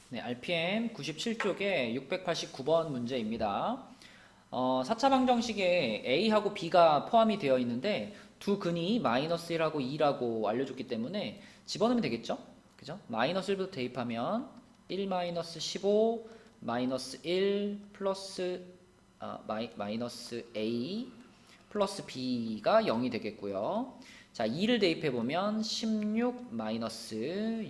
네, RPM 97쪽에 689번 문제입니다. 4차 방정식에 A하고 B가 포함이 되어 있는데 두 근이 마이너스 1하고 2라고 알려줬기 때문에 집어넣으면 되겠죠? 그죠? 마이너스 1부터 대입하면 1 마이너스 15 마이너스 1 플러스 마이너스 A 플러스 B가 0이 되겠고요. 자, 2를 대입해보면 16 마이너스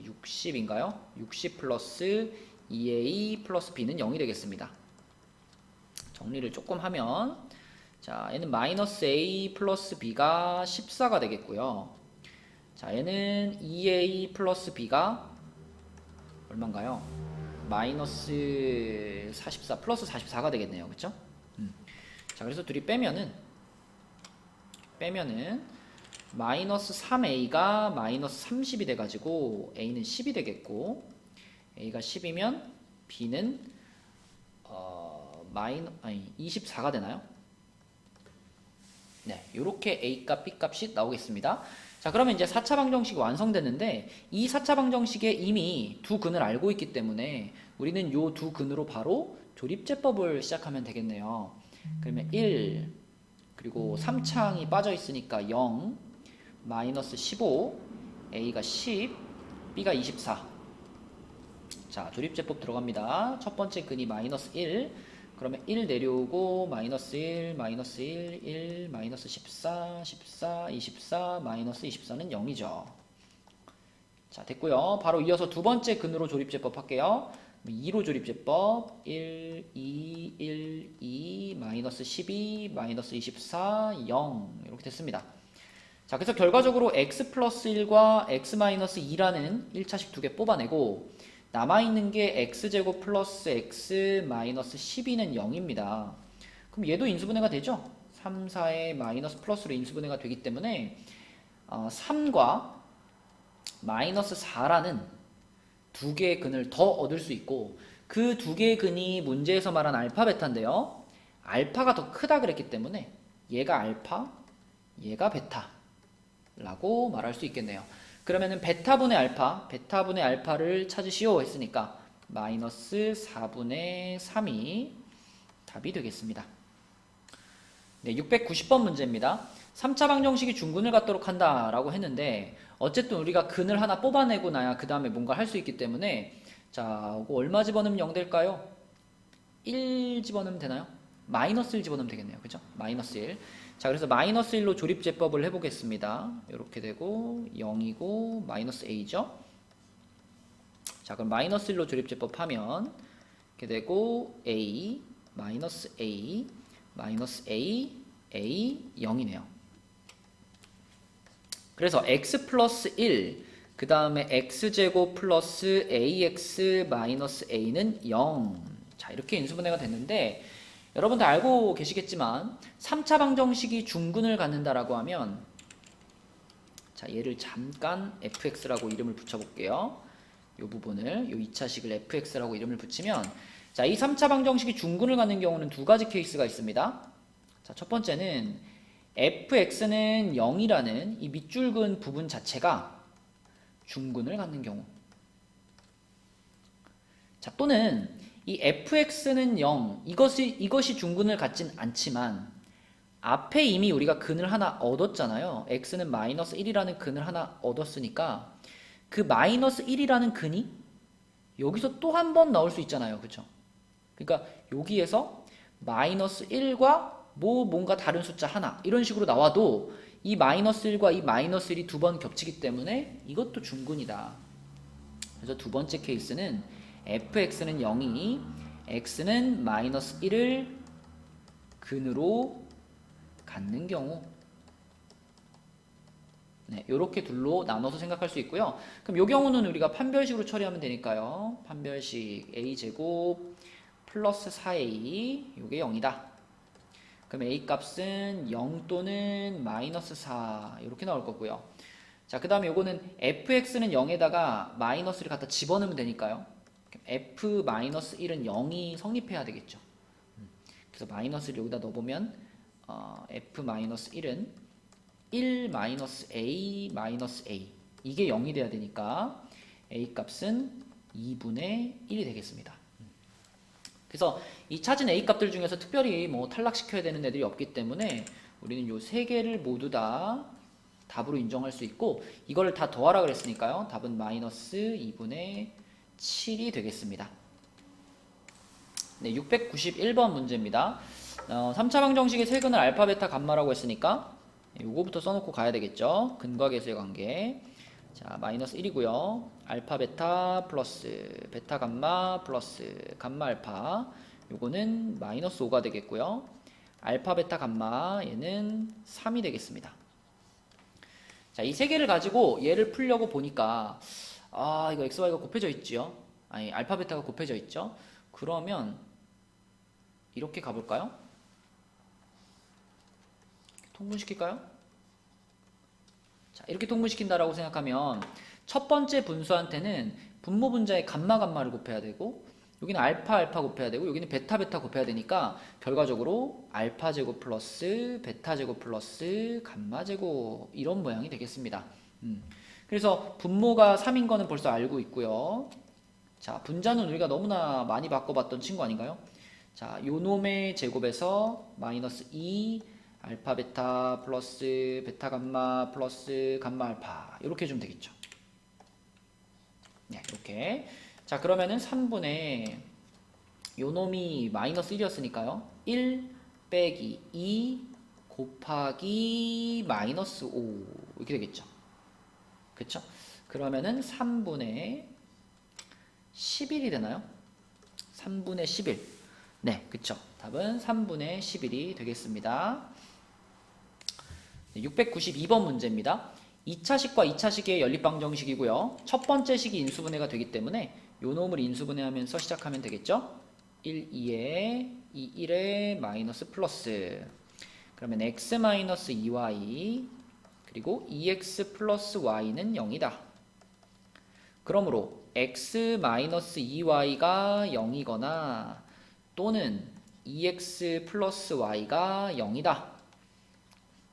60인가요? 60 플러스 2A 플러스 B는 0이 되겠습니다. 정리를 조금 하면, 자, 얘는 마이너스 A 플러스 B가 14가 되겠고요. 자, 얘는 2A 플러스 B가 얼마인가요? 마이너스 44 플러스 44가 되겠네요. 그쵸? 자, 그래서 둘이 빼면은 마이너스 3a가 마이너스 30이 돼가지고 a는 10이 되겠고, a가 10이면 b는 24가 되나요? 네, 이렇게 a 값, b 값이 나오겠습니다. 자, 그러면 이제 4차 방정식이 완성됐는데 이 4차 방정식에 이미 두 근을 알고 있기 때문에 우리는 요 두 근으로 바로 조립제법을 시작하면 되겠네요. 그러면 1, 그리고 3창이 빠져 있으니까 0, 마이너스 15, A가 10, B가 24. 자, 조립제법 들어갑니다. 첫 번째 근이 마이너스 1, 그러면 1 내려오고 마이너스 1, 마이너스 1, 1, 마이너스 14, 14, 24, 마이너스 24는 0이죠. 자, 됐고요. 바로 이어서 두 번째 근으로 조립제법 할게요. 2로 조립제법 1, 2, 1, 2, 마이너스 12, 마이너스 24, 0 이렇게 됐습니다. 자, 그래서 결과적으로 x 플러스 1과 x 마이너스 2라는 1차식 두 개 뽑아내고 남아있는 게 x제곱 플러스 x 마이너스 12는 0입니다. 그럼 얘도 인수분해가 되죠? 3, 4의 마이너스 플러스로 인수분해가 되기 때문에 3과 마이너스 4라는 두 개의 근을 더 얻을 수 있고 그 두 개의 근이 문제에서 말한 알파 베타인데요. 알파가 더 크다 그랬기 때문에 얘가 알파, 얘가 베타 라고 말할 수 있겠네요. 그러면은 베타분의 알파를 찾으시오 했으니까 마이너스 4분의 3이 답이 되겠습니다. 네, 690번 문제입니다. 3차 방정식이 중근을 갖도록 한다 라고 했는데 어쨌든 우리가 근을 하나 뽑아내고 나야 그 다음에 뭔가 할 수 있기 때문에 자, 이거 얼마 집어넣으면 0 될까요? 1 집어넣으면 되나요? 마이너스 1 집어넣으면 되겠네요. 그죠? 마이너스 1. 자, 그래서 마이너스 1로 조립제법을 해보겠습니다. 이렇게 되고 0이고 마이너스 a죠. 자, 그럼 마이너스 1로 조립제법 하면 이렇게 되고 a, 마이너스 a, 마이너스 a, a 0이네요. 그래서 x 플러스 1, 그 다음에 x제곱 플러스 ax 마이너스 a는 0. 자, 이렇게 인수분해가 됐는데 여러분들 알고 계시겠지만 3차 방정식이 중근을 갖는다라고 하면 자, 얘를 잠깐 fx라고 이름을 붙여볼게요. 이 부분을, 이 2차식을 fx라고 이름을 붙이면 자, 이 3차 방정식이 중근을 갖는 경우는 두 가지 케이스가 있습니다. 자, 첫 번째는 fx는 0이라는 이 밑줄근 부분 자체가 중근을 갖는 경우. 자, 또는 이 fx는 0, 이것이 중근을 갖진 않지만 앞에 이미 우리가 근을 하나 얻었잖아요. x는 마이너스 1이라는 근을 하나 얻었으니까 그 마이너스 1이라는 근이 여기서 또 한 번 나올 수 있잖아요. 그쵸? 그러니까 여기에서 마이너스 1과 뭔가 다른 숫자 하나 이런 식으로 나와도 이 마이너스 1과 이 마이너스 1이 두 번 겹치기 때문에 이것도 중근이다. 그래서 두 번째 케이스는 fx는 0이 x는 마이너스 1을 근으로 갖는 경우, 네, 이렇게 둘로 나눠서 생각할 수 있고요. 그럼 이 경우는 우리가 판별식으로 처리하면 되니까요. 판별식 a제곱 플러스 4a 이게 0이다. 그럼 a 값은 0 또는 마이너스 4 이렇게 나올 거고요. 자, 그 다음에 요거는 fx는 0에다가 마이너스를 갖다 집어넣으면 되니까요. f-1은 0이 성립해야 되겠죠. 그래서 마이너스를 여기다 넣어보면 f-1은 1-a-a 이게 0이 돼야 되니까 a 값은 2분의 1이 되겠습니다. 그래서 이 찾은 A 값들 중에서 특별히 뭐 탈락시켜야 되는 애들이 없기 때문에 우리는 요 세 개를 모두 다 답으로 인정할 수 있고, 이거를 다 더하라 그랬으니까요. 답은 마이너스 2분의 7이 되겠습니다. 네, 691번 문제입니다. 3차 방정식의 세근을 알파, 베타, 감마라고 했으니까 요거부터 써놓고 가야 되겠죠. 근과 계수의 관계. 자, 마이너스 1이고요. 알파, 베타 플러스 베타, 감마 플러스 감마, 알파. 요거는 마이너스 5가 되겠고요. 알파, 베타, 감마 얘는 3이 되겠습니다. 자, 이 세 개를 가지고 얘를 풀려고 보니까 이거 x, y가 곱해져 있지요. 아니, 알파, 베타가 곱해져 있죠. 그러면 이렇게 가볼까요? 통분시킬까요? 자, 이렇게 통분시킨다라고 생각하면 첫 번째 분수한테는 분모 분자의 감마, 감마를 곱해야 되고, 여기는 알파, 알파 곱해야 되고, 여기는 베타, 베타 곱해야 되니까 결과적으로 알파 제곱 플러스 베타 제곱 플러스 감마 제곱 이런 모양이 되겠습니다. 그래서 분모가 3인 거는 벌써 알고 있고요. 자, 분자는 우리가 너무나 많이 바꿔봤던 친구 아닌가요? 자, 요 놈의 제곱에서 마이너스 2 알파 베타 플러스 베타 감마 플러스 감마 알파 이렇게 해주면 되겠죠. 네, 이렇게. 자, 그러면은 3분의 요 놈이 마이너스 1이었으니까요. 1 빼기 2 곱하기 마이너스 5 이렇게 되겠죠. 그쵸? 그러면은 3분의 11이 되나요? 3분의 11. 네, 그쵸. 답은 3분의 11이 되겠습니다. 692번 문제입니다. 2차식과 2차식의 연립방정식이고요. 첫 번째 식이 인수분해가 되기 때문에 요 놈을 인수분해하면서 시작하면 되겠죠. 1, 2에 2, 1에 마이너스 플러스, 그러면 x 마이너스 2y 그리고 2x 플러스 y는 0이다. 그러므로 x 마이너스 2y가 0이거나 또는 2x 플러스 y가 0이다.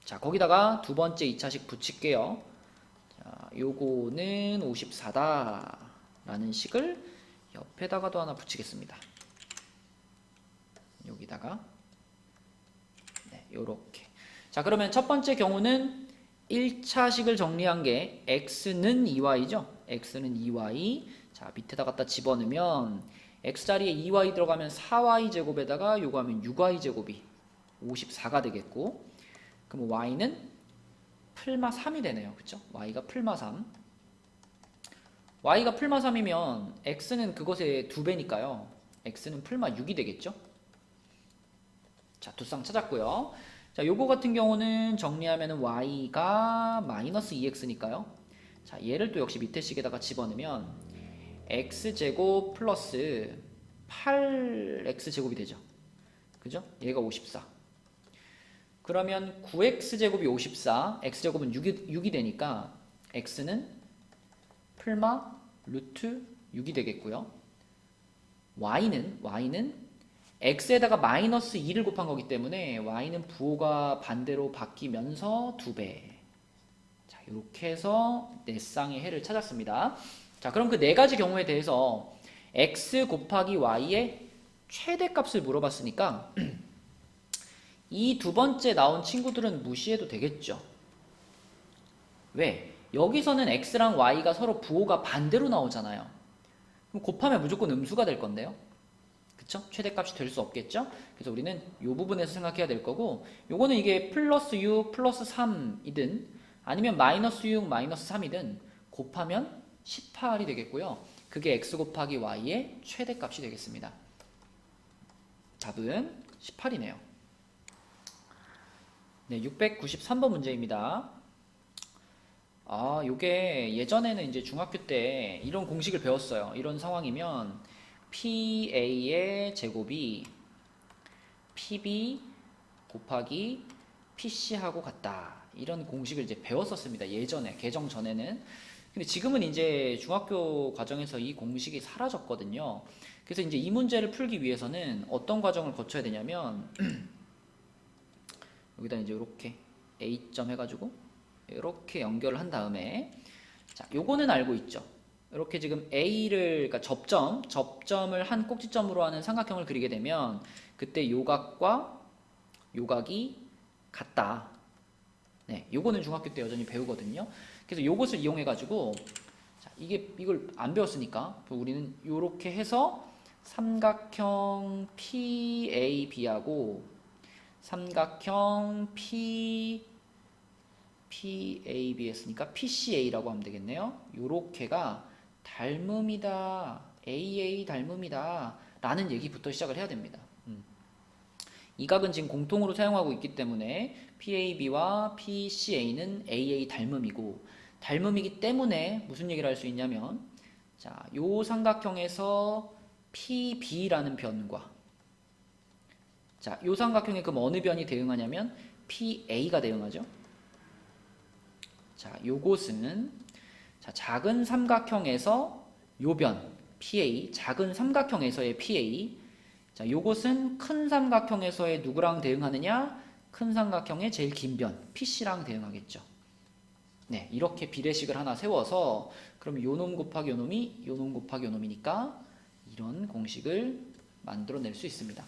자, 거기다가 두 번째 2차식 붙일게요. 자, 요거는 54다 라는 식을 옆에다가도 하나 붙이겠습니다. 여기다가 네, 요렇게. 자, 그러면 첫 번째 경우는 1차식을 정리한 게 x는 2y죠. x는 2y. 자, 밑에다 갖다 집어넣으면 x자리에 2y 들어가면 4y 제곱에다가 요거 하면 6y 제곱이 54가 되겠고, 그럼 y는 풀마 3이 되네요. 그쵸? y가 풀마 3. y가 풀마 3이면 x는 그것의 2배니까요. x는 풀마 6이 되겠죠? 자, 두 쌍 찾았고요. 자, 요거 같은 경우는 정리하면 y가 마이너스 2x니까요. 자, 얘를 또 역시 밑에 식에다가 집어넣으면 x제곱 플러스 8x제곱이 되죠. 그죠? 얘가 54. 그러면 9x제곱이 54, x제곱은 6이 되니까 x는 풀마 루트 6이 되겠고요. y는 x에다가 마이너스 2를 곱한 거기 때문에 y는 부호가 반대로 바뀌면서 2배. 자, 이렇게 해서 네 쌍의 해를 찾았습니다. 자, 그럼 그 네 가지 경우에 대해서 x 곱하기 y의 최대값을 물어봤으니까 이 두 번째 나온 친구들은 무시해도 되겠죠. 왜? 여기서는 x랑 y가 서로 부호가 반대로 나오잖아요. 그럼 곱하면 무조건 음수가 될 건데요. 그쵸? 최대값이 될 수 없겠죠? 그래서 우리는 이 부분에서 생각해야 될 거고, 요거는 이게 플러스 6 플러스 3이든 아니면 마이너스 6 마이너스 3이든 곱하면 18이 되겠고요. 그게 x 곱하기 y의 최대값이 되겠습니다. 답은 18이네요. 네, 693번 문제입니다. 요게 예전에는 이제 중학교 때 이런 공식을 배웠어요. 이런 상황이면 PA의 제곱이 PB 곱하기 PC하고 같다. 이런 공식을 이제 배웠었습니다. 예전에, 개정 전에는. 근데 지금은 이제 중학교 과정에서 이 공식이 사라졌거든요. 그래서 이제 이 문제를 풀기 위해서는 어떤 과정을 거쳐야 되냐면 여기다 이제 이렇게 A점 해가지고 이렇게 연결을 한 다음에, 자, 요거는 알고 있죠. 이렇게 지금 A를, 그러니까 접점을 한 꼭지점으로 하는 삼각형을 그리게 되면 그때 요각과 요각이 같다. 네, 요거는 중학교 때 여전히 배우거든요. 그래서 요것을 이용해 가지고 자, 이걸 안 배웠으니까 우리는 요렇게 해서 삼각형 PAB하고 삼각형 PAB 했으니까 PCA라고 하면 되겠네요. 요렇게가 닮음이다. AA 닮음이다. 라는 얘기부터 시작을 해야 됩니다. 이 각은 지금 공통으로 사용하고 있기 때문에 PAB와 PCA는 AA 닮음이고, 닮음이기 때문에 무슨 얘기를 할 수 있냐면, 자, 요 삼각형에서 PB라는 변과, 자, 요 삼각형에 그럼 어느 변이 대응하냐면 PA가 대응하죠. 자, 요것은 자, 작은 삼각형에서 요 변 PA, 작은 삼각형에서의 PA. 자, 요것은 큰 삼각형에서의 누구랑 대응하느냐? 큰 삼각형의 제일 긴 변 PC랑 대응하겠죠. 네, 이렇게 비례식을 하나 세워서 그럼 요놈 곱하기 요놈이 요놈 곱하기 요놈이니까 이런 공식을 만들어낼 수 있습니다.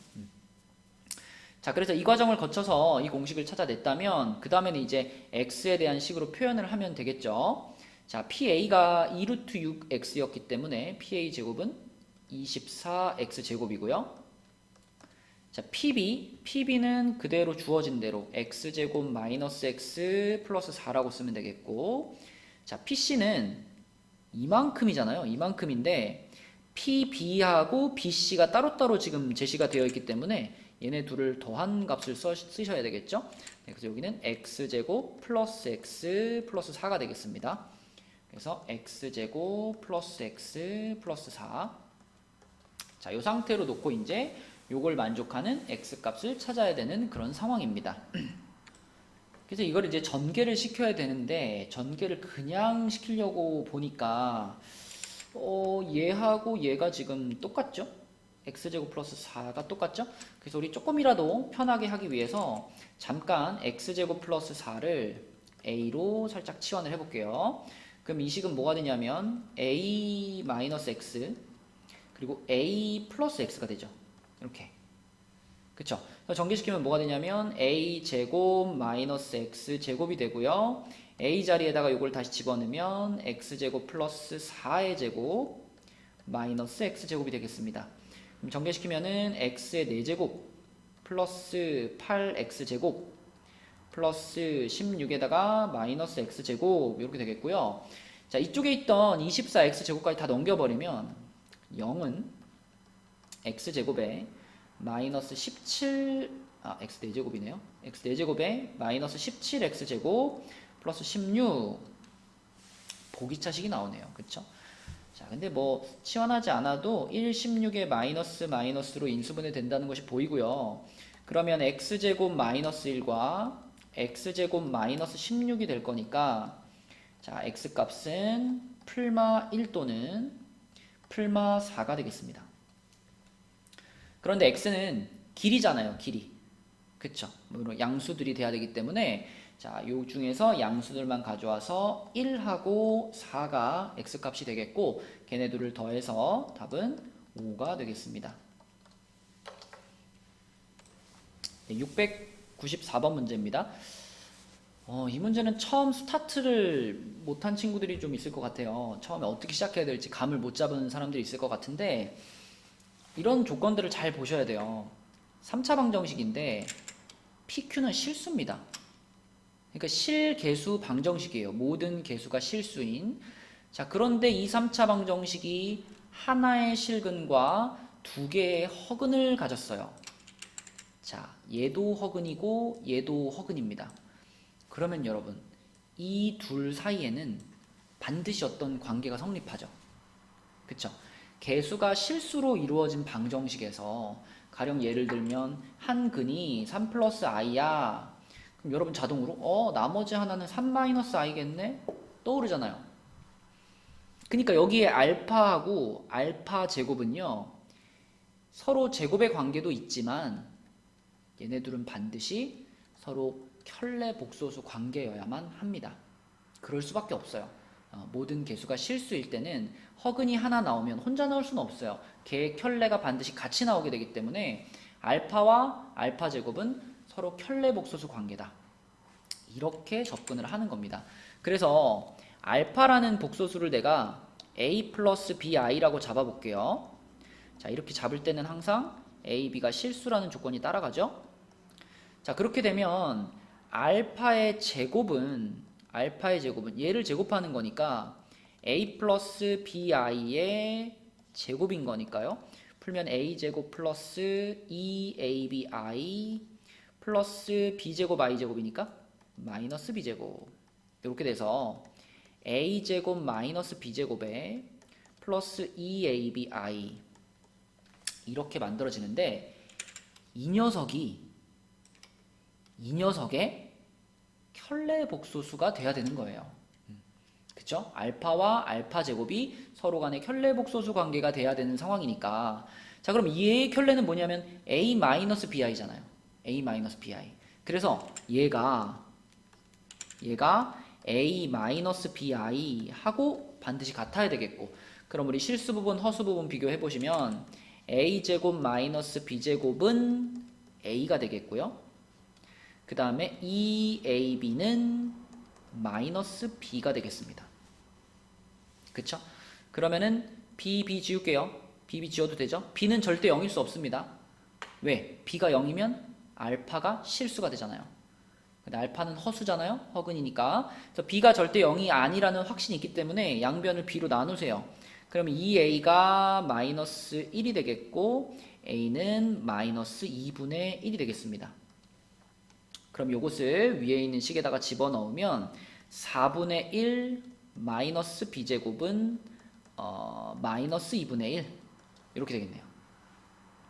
자, 그래서 이 과정을 거쳐서 이 공식을 찾아냈다면 그 다음에는 이제 x에 대한 식으로 표현을 하면 되겠죠. 자, PA가 2루트 6x였기 때문에 PA 제곱은 24x 제곱이고요. 자, PB는 그대로 주어진 대로 x제곱 마이너스 x 플러스 4라고 쓰면 되겠고, 자, PC는 이만큼이잖아요. 이만큼인데 PB하고 BC가 따로따로 지금 제시가 되어 있기 때문에 얘네 둘을 더한 값을 쓰셔야 되겠죠. 네, 그래서 여기는 x제곱 플러스 x 플러스 4가 되겠습니다. 그래서 x제곱 플러스 x 플러스 4. 자, 이 상태로 놓고 이제 요걸 만족하는 x 값을 찾아야 되는 그런 상황입니다. 그래서 이걸 이제 전개를 시켜야 되는데 전개를 그냥 시키려고 보니까 얘하고 얘가 지금 똑같죠? x제곱 플러스 4가 똑같죠? 그래서 우리 조금이라도 편하게 하기 위해서 잠깐 x제곱 플러스 4를 a로 살짝 치환을 해볼게요. 그럼 이 식은 뭐가 되냐면 a 마이너스 x 그리고 a 플러스 x가 되죠. 이렇게. 그쵸? 전개시키면 뭐가 되냐면 a 제곱 마이너스 x 제곱이 되고요. a 자리에다가 이걸 다시 집어넣으면 x 제곱 플러스 4의 제곱 마이너스 x 제곱이 되겠습니다. 그럼 전개시키면은 x의 4제곱 플러스 8x 제곱 플러스 16에다가 마이너스 x 제곱 이렇게 되겠고요. 자, 이쪽에 있던 24x 제곱까지 다 넘겨버리면 0은 x 제곱에 마이너스 17 x 4제곱이네요. x 4제곱에 마이너스 17x 제곱 플러스 16 보기차식이 나오네요. 그쵸? 자, 근데 뭐 치환하지 않아도 1, 16에 마이너스로 인수분해 된다는 것이 보이고요. 그러면 x제곱 마이너스 1과 x제곱 마이너스 16이 될 거니까 자, x값은 풀마 1 또는 풀마 4가 되겠습니다. 그런데 x는 길이잖아요. 길이. 그쵸? 물론 양수들이 돼야 되기 때문에 자, 요 중에서 양수들만 가져와서 1하고 4가 x값이 되겠고 걔네들을 더해서 답은 5가 되겠습니다. 네, 694번 문제입니다. 이 문제는 처음 스타트를 못한 친구들이 좀 있을 것 같아요. 처음에 어떻게 시작해야 될지 감을 못 잡은 사람들이 있을 것 같은데 이런 조건들을 잘 보셔야 돼요. 3차 방정식인데 PQ는 실수입니다. 그러니까 실계수 방정식이에요. 모든 계수가 실수인. 자, 그런데 이 3차 방정식이 하나의 실근과 두 개의 허근을 가졌어요. 자, 얘도 허근이고 얘도 허근입니다. 그러면 여러분, 이 둘 사이에는 반드시 어떤 관계가 성립하죠. 그쵸? 계수가 실수로 이루어진 방정식에서 가령 예를 들면 한 근이 3 플러스 i야. 그럼 여러분 자동으로 나머지 하나는 3-i겠네? 떠오르잖아요. 그러니까 여기에 알파하고 알파 제곱은요. 서로 제곱의 관계도 있지만 얘네들은 반드시 서로 켤레 복소수 관계여야만 합니다. 그럴 수밖에 없어요. 모든 개수가 실수일 때는 허근이 하나 나오면 혼자 나올 수는 없어요. 걔의 켤레가 반드시 같이 나오게 되기 때문에 알파와 알파 제곱은 서로 켤레 복소수 관계다. 이렇게 접근을 하는 겁니다. 그래서 알파라는 복소수를 내가 a 플러스 bi라고 잡아볼게요. 자, 이렇게 잡을 때는 항상 a, b가 실수라는 조건이 따라가죠. 자, 그렇게 되면 알파의 제곱은 얘를 제곱하는 거니까 a 플러스 bi의 제곱인 거니까요. 풀면 a제곱 플러스 2abi 플러스 b제곱 i제곱이니까 마이너스 b제곱. 이렇게 돼서 a제곱 마이너스 b제곱에 플러스 2abi 이렇게 만들어지는데 이 녀석의 켤레 복소수가 돼야 되는 거예요. 그쵸? 알파와 알파 제곱이 서로 간의 켤레 복소수 관계가 돼야 되는 상황이니까. 자, 그럼 얘의 켤레는 뭐냐면 a-bi잖아요. a-bi. 그래서 얘가 a-bi 하고 반드시 같아야 되겠고, 그럼 우리 실수 부분, 허수 부분 비교해 보시면 a제곱 마이너스 b제곱은 a가 되겠고요. 그 다음에 2ab는 마이너스 b가 되겠습니다. 그쵸? 그러면은 b 지울게요. b 지워도 되죠? b는 절대 0일 수 없습니다. 왜? b가 0이면 알파가 실수가 되잖아요. 근데 알파는 허수잖아요. 허근이니까. 그래서 b가 절대 0이 아니라는 확신이 있기 때문에 양변을 b로 나누세요. 그럼 2a가 마이너스 1이 되겠고 a는 마이너스 2분의 1이 되겠습니다. 그럼 요것을 위에 있는 식에다가 집어넣으면 4분의 1 마이너스 b제곱은 마이너스 2분의 1 이렇게 되겠네요.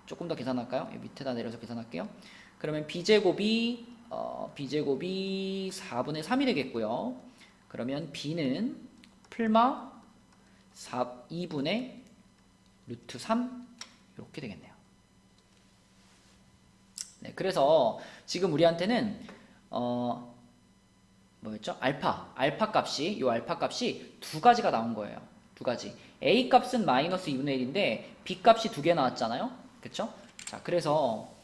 조금 더 계산할까요? 밑에다 내려서 계산할게요. 그러면 b제곱이 4분의 3이 되겠고요. 그러면 b는 풀마 2분의 루트 3 이렇게 되겠네요. 네, 그래서 지금 우리한테는 뭐였죠? 알파 값이 두 가지가 나온 거예요. 두 가지. a 값은 마이너스 2분의 1인데 b 값이 두 개 나왔잖아요. 그쵸? 자, 그래서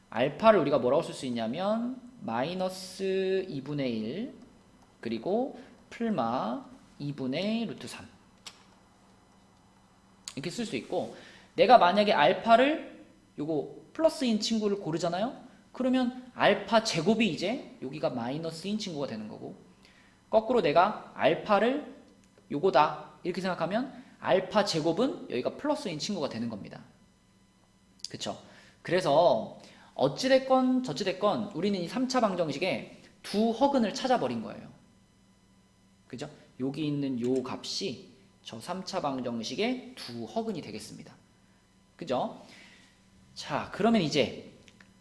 알파를 우리가 뭐라고 쓸 수 있냐면 마이너스 2분의 1 그리고 풀마 2분의 루트 3 이렇게 쓸 수 있고, 내가 만약에 알파를 요거 플러스인 친구를 고르잖아요. 그러면 알파 제곱이 이제 여기가 마이너스인 친구가 되는 거고, 거꾸로 내가 알파를 요거다 이렇게 생각하면 알파 제곱은 여기가 플러스인 친구가 되는 겁니다. 그쵸? 그래서 어찌됐건 저찌됐건 우리는 이 3차 방정식에 두 허근을 찾아버린 거예요. 그죠? 여기 있는 요 값이 저 3차 방정식의 두 허근이 되겠습니다. 그죠? 자, 그러면 이제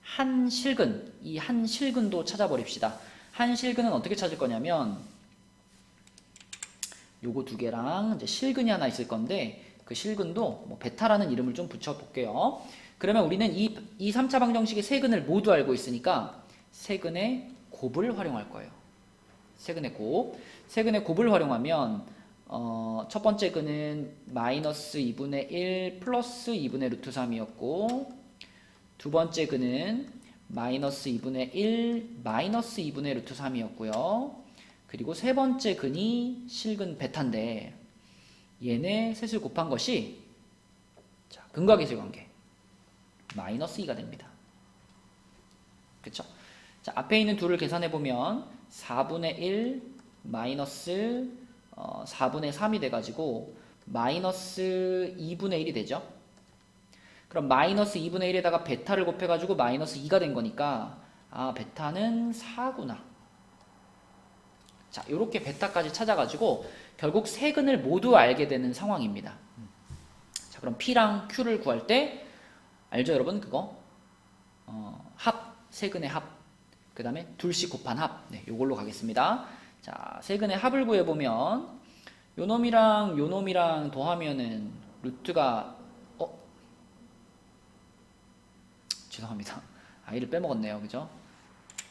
한 실근도 찾아버립시다. 한 실근은 어떻게 찾을 거냐면 요거 두 개랑 이제 실근이 하나 있을 건데 그 실근도 뭐 베타라는 이름을 좀 붙여볼게요. 그러면 우리는 이 3차 방정식의 세 근을 모두 알고 있으니까 세근의 곱을 활용할 거예요. 세근의 곱을 활용하면 첫 번째 근은 마이너스 2분의 1 플러스 2분의 루트 3이었고, 두 번째 근은 마이너스 2분의 1 마이너스 2분의 루트 3이었고요. 그리고 세 번째 근이 실근 베타인데 얘네 셋을 곱한 것이 자, 근과 계수의 관계 마이너스 2가 됩니다. 그쵸? 자, 앞에 있는 둘을 계산해보면 4분의 1 마이너스 4분의 3이 돼가지고 마이너스 2분의 1이 되죠. 그럼 마이너스 2분의 1에다가 베타를 곱해가지고 마이너스 2가 된 거니까 아, 베타는 4구나. 자, 요렇게 베타까지 찾아가지고 결국 세 근을 모두 알게 되는 상황입니다. 자, 그럼 P랑 Q를 구할 때 알죠, 여러분? 그거 세 근의 합, 그 다음에 둘씩 곱한 합. 네, 요걸로 가겠습니다. 자, 세 근의 합을 구해보면 요 놈이랑 더하면은 루트가 죄송합니다. i를 빼먹었네요. 그죠?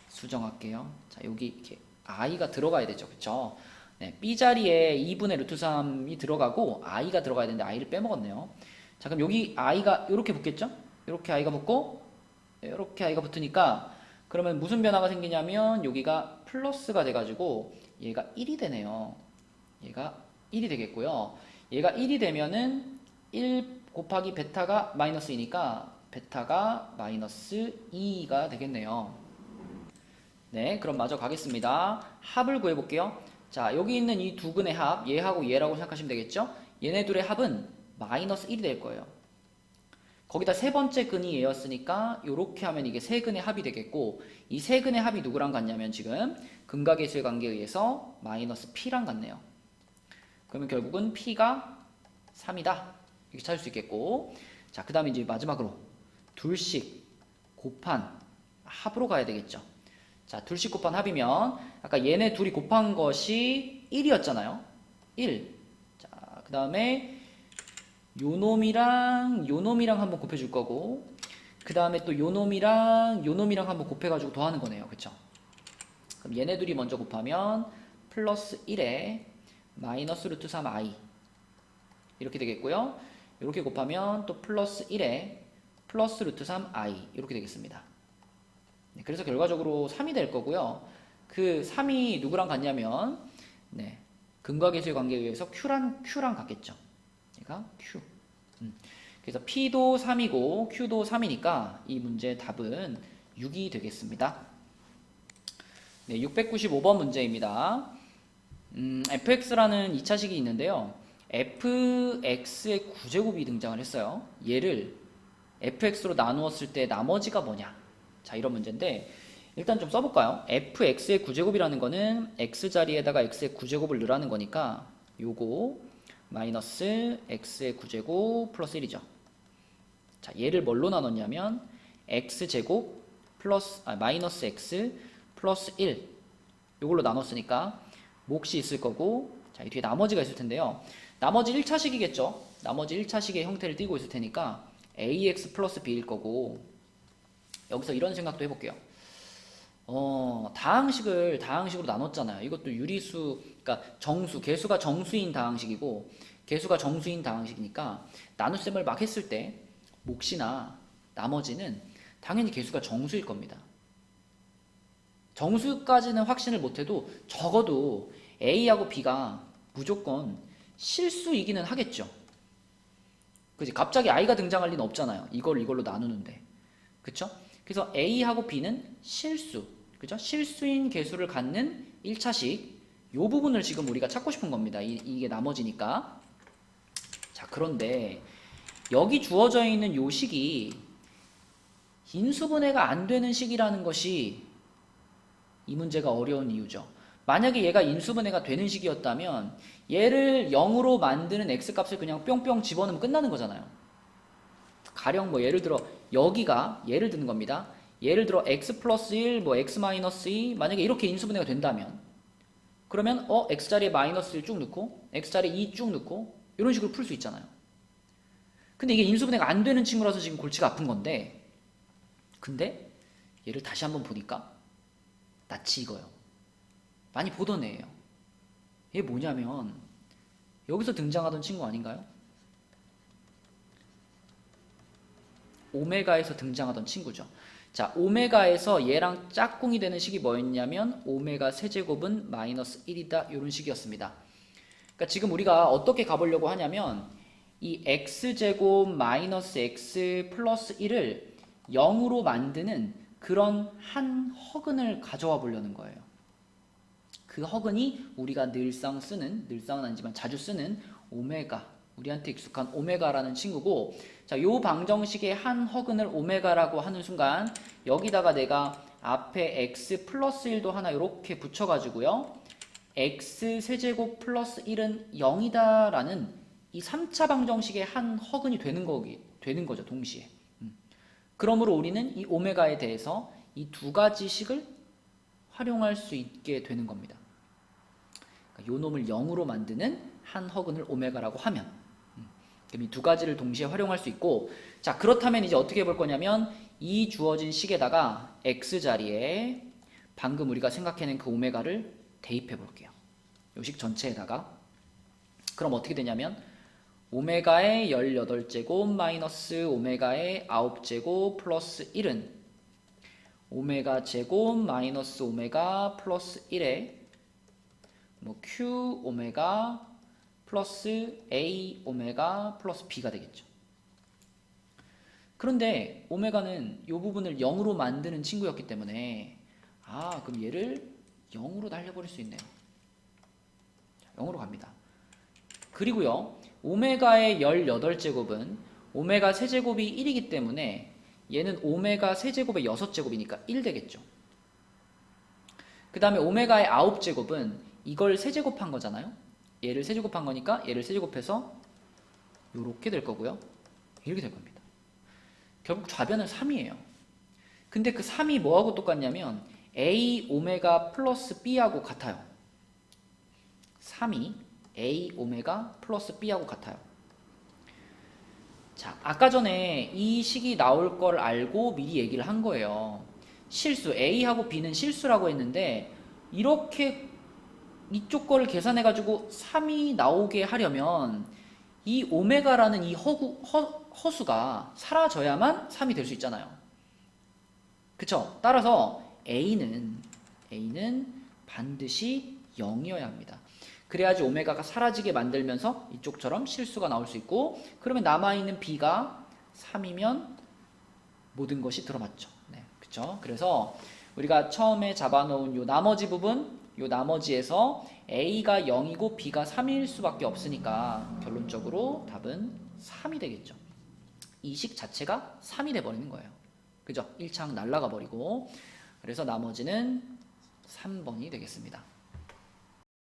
수정할게요. 자, 여기 이렇게 i가 들어가야 되죠. 그쵸? 네, b 자리에 2분의 루트 3이 들어가고 i가 들어가야 되는데 i를 빼먹었네요. 자, 그럼 여기 i가 이렇게 붙겠죠? 이렇게 i가 붙고 이렇게 i가 붙으니까 그러면 무슨 변화가 생기냐면 여기가 플러스가 돼가지고 얘가 1이 되네요. 얘가 1이 되겠고요. 얘가 1이 되면은 1 곱하기 베타가 마이너스 2니까 베타가 마이너스 2가 되겠네요. 네, 그럼 마저 가겠습니다. 합을 구해볼게요. 자, 여기 있는 이 두 근의 합, 얘하고 얘라고 생각하시면 되겠죠? 얘네 둘의 합은 마이너스 1이 될 거예요. 거기다 세 번째 근이 얘였으니까 이렇게 하면 이게 세 근의 합이 되겠고, 이 세 근의 합이 누구랑 같냐면 지금 근각계수의 관계에 의해서 마이너스 p랑 같네요. 그러면 결국은 p가 3이다 이렇게 찾을 수 있겠고, 자, 그 다음에 이제 마지막으로 둘씩 곱한 합으로 가야 되겠죠. 자, 둘씩 곱한 합이면 아까 얘네 둘이 곱한 것이 1이었잖아요. 1. 자, 그 다음에 요놈이랑 요놈이랑 한번 곱해줄 거고, 그 다음에 또 요놈이랑 요놈이랑 한번 곱해가지고 더하는 거네요. 그쵸? 그럼 얘네 둘이 먼저 곱하면 플러스 1에 마이너스 루트 3i 이렇게 되겠고요. 이렇게 곱하면 또 플러스 1에 플러스 루트 3i 이렇게 되겠습니다. 네, 그래서 결과적으로 3이 될 거고요. 그 3이 누구랑 같냐면 네, 근과계수의 관계에 의해서 Q랑 같겠죠. 얘가 Q. 그래서 P도 3이고 Q도 3이니까 이 문제의 답은 6이 되겠습니다. 네, 695번 문제입니다. fx라는 2차식이 있는데요. fx의 구제곱이 등장을 했어요. 얘를 fx로 나누었을 때 나머지가 뭐냐? 자, 이런 문제인데 일단 좀 써볼까요? fx의 구제곱이라는 거는 x 자리에다가 x의 구제곱을 넣으라는 거니까 요거 마이너스 x의 구제곱 플러스 1이죠. 자, 얘를 뭘로 나눴냐면 x제곱 플러스 마이너스 x 플러스 1 요걸로 나눴으니까 몫이 있을 거고, 자, 이 뒤에 나머지가 있을 텐데요. 나머지 1차식이겠죠. 나머지 1차식의 형태를 띠고 있을 테니까 ax 플러스 b일 거고, 여기서 이런 생각도 해볼게요. 다항식으로 나눴잖아요. 이것도 유리수, 그러니까 정수, 개수가 정수인 다항식이고 개수가 정수인 다항식이니까 나눗셈을 막 했을 때 몫이나 나머지는 당연히 개수가 정수일 겁니다. 정수까지는 확신을 못해도 적어도 A하고 B가 무조건 실수이기는 하겠죠. 그지? 갑자기 I가 등장할 리는 없잖아요. 이걸로 나누는데. 그쵸? 그래서 A하고 B는 실수. 그죠? 실수인 개수를 갖는 1차식. 요 부분을 지금 우리가 찾고 싶은 겁니다. 이게 나머지니까. 자, 그런데 여기 주어져 있는 요 식이 인수분해가 안 되는 식이라는 것이 이 문제가 어려운 이유죠. 만약에 얘가 인수분해가 되는 식이었다면 얘를 0으로 만드는 x값을 그냥 뿅뿅 집어넣으면 끝나는 거잖아요. 가령 뭐 예를 들어 여기가 예를 드는 겁니다. 예를 들어 x 플러스 1, 뭐 x 마이너스 2 만약에 이렇게 인수분해가 된다면 그러면 x자리에 마이너스 1 쭉 넣고 x자리에 2 쭉 넣고 이런 식으로 풀 수 있잖아요. 근데 이게 인수분해가 안 되는 친구라서 지금 골치가 아픈 건데, 근데 얘를 다시 한번 보니까 낯이 익어요. 많이 보던 애예요. 얘 뭐냐면 여기서 등장하던 친구 아닌가요? 오메가에서 등장하던 친구죠. 자, 오메가에서 얘랑 짝꿍이 되는 식이 뭐였냐면 오메가 세제곱은 마이너스 1이다 이런 식이었습니다. 그러니까 지금 우리가 어떻게 가보려고 하냐면 이 x제곱 마이너스 x 플러스 1을 0으로 만드는 그런 한 허근을 가져와 보려는 거예요. 그 허근이 우리가 늘상은 아니지만 자주 쓰는 오메가, 우리한테 익숙한 오메가라는 친구고, 자, 요 방정식의 한 허근을 오메가라고 하는 순간 여기다가 내가 앞에 x 플러스 1도 하나 이렇게 붙여가지고요, x 세제곱 플러스 1은 0이다 라는 이 3차 방정식의 한 허근이 되는 거죠, 동시에. 그러므로 우리는 이 오메가에 대해서 이 두 가지 식을 활용할 수 있게 되는 겁니다. 그러니까 요 놈을 0으로 만드는 한 허근을 오메가라고 하면 그럼 이 두 가지를 동시에 활용할 수 있고, 자, 그렇다면 이제 어떻게 해볼 거냐면 이 주어진 식에다가 x 자리에 방금 우리가 생각해낸 그 오메가를 대입해 볼게요. 요식 전체에다가. 그럼 어떻게 되냐면 오메가의 18제곱 마이너스 오메가의 9제곱 플러스 1은 오메가 제곱 마이너스 오메가 플러스 1에 뭐 Q 오메가 플러스 A 오메가 플러스 B가 되겠죠. 그런데 오메가는 이 부분을 0으로 만드는 친구였기 때문에 그럼 얘를 0으로 날려버릴 수 있네요. 0으로 갑니다. 그리고요, 오메가의 18제곱은 오메가 세제곱이 1이기 때문에 얘는 오메가 세제곱의 6제곱이니까 1 되겠죠. 그 다음에 오메가의 9제곱은 이걸 세제곱한 거잖아요. 얘를 세제곱한 거니까 얘를 세제곱해서 요렇게 될 거고요. 이렇게 될 겁니다. 결국 좌변은 3이에요. 근데 그 3이 뭐하고 똑같냐면 A 오메가 플러스 B하고 같아요. 3이 A 오메가 플러스 B하고 같아요. 자, 아까 전에 이 식이 나올 걸 알고 미리 얘기를 한 거예요. 실수, A하고 B는 실수라고 했는데 이렇게 이쪽 거를 계산해가지고 3이 나오게 하려면 이 오메가라는 이 허수가 사라져야만 3이 될 수 있잖아요. 그쵸? 따라서 A는 반드시 0이어야 합니다. 그래야지 오메가가 사라지게 만들면서 이쪽처럼 실수가 나올 수 있고, 그러면 남아있는 B가 3이면 모든 것이 들어맞죠. 네, 그쵸? 그래서 우리가 처음에 잡아놓은 요 나머지 부분, 요 나머지에서 A가 0이고 B가 3일 수밖에 없으니까 결론적으로 답은 3이 되겠죠. 이 식 자체가 3이 돼버리는 거예요. 그죠? 1창 날라가 버리고. 그래서 나머지는 3번이 되겠습니다.